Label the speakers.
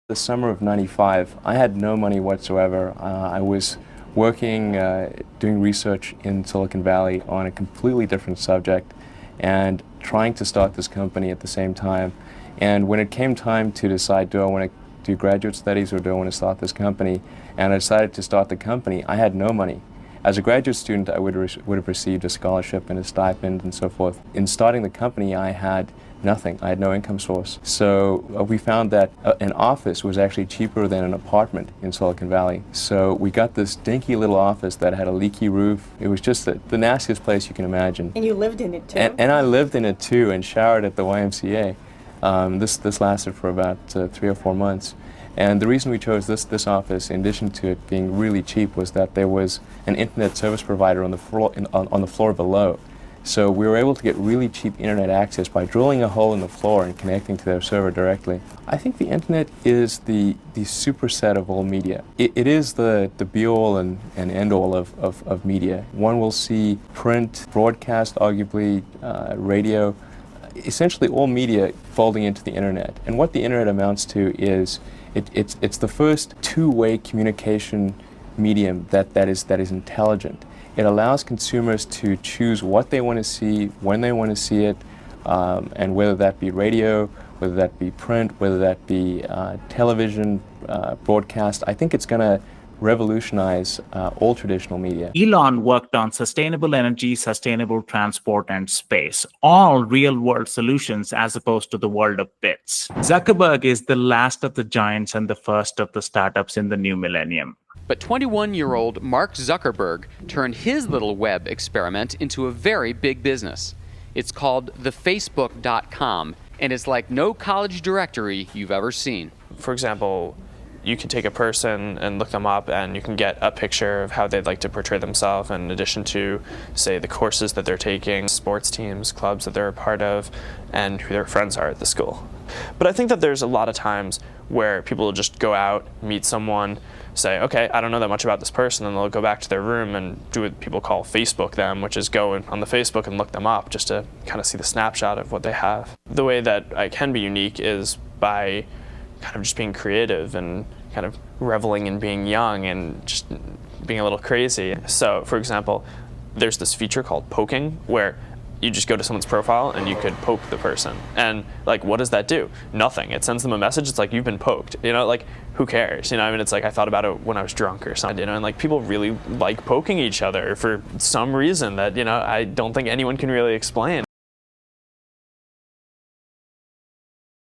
Speaker 1: The summer of '95, I had no money whatsoever. I was working, doing research in Silicon Valley on a completely different subject and trying to start this company at the same time. And when it came time to decide, do I want to do graduate studies or do I want to start this company, and I decided to start the company, I had no money. As a graduate student, I would have received a scholarship and a stipend and so forth. In starting the company, I had nothing. I had no income source. So we found that an office was actually cheaper than an apartment in Silicon Valley. So we got this dinky little office that had a leaky roof. It was just the nastiest place you can imagine.
Speaker 2: And you lived in it too?
Speaker 1: And I lived in it too and showered at the YMCA. This lasted for about 3 or 4 months. And the reason we chose this office, in addition to it being really cheap, was that there was an internet service provider on the floor below. So we were able to get really cheap internet access by drilling a hole in the floor and connecting to their server directly. I think the internet is the superset of all media. It is the be-all and end-all of media. One will see print, broadcast, arguably, radio, essentially all media folding into the internet. And what the internet amounts to is it's the first two-way communication medium that is intelligent. It allows consumers to choose what they want to see, when they want to see it, and whether that be radio, whether that be print, whether that be television, broadcast. I think it's going to revolutionize all traditional media.
Speaker 3: Elon worked on sustainable energy, sustainable transport, and space, all real-world solutions as opposed to the world of bits. Zuckerberg is the last of the giants and the first of the startups in the new millennium.
Speaker 4: But 21-year-old Mark Zuckerberg turned his little web experiment into a very big business. It's called thefacebook.com, and it's like no college directory you've ever seen.
Speaker 5: For example, you can take a person and look them up and you can get a picture of how they'd like to portray themselves in addition to, say, the courses that they're taking, sports teams, clubs that they're a part of, and who their friends are at the school. But I think that there's a lot of times where people will just go out, meet someone, say, okay, I don't know that much about this person, and they'll go back to their room and do what people call Facebook them, which is go on the Facebook and look them up just to kind of see the snapshot of what they have. The way that I can be unique is by kind of just being creative and kind of reveling in being young and just being a little crazy. So, for example, there's this feature called poking where you just go to someone's profile and you could poke the person. And like, what does that do? Nothing. It sends them a message. It's like, you've been poked. You know, like, who cares? You know, I mean, it's like, I thought about it when I was drunk or something, you know, and like people really like poking each other for some reason that, you know, I don't think anyone can really explain.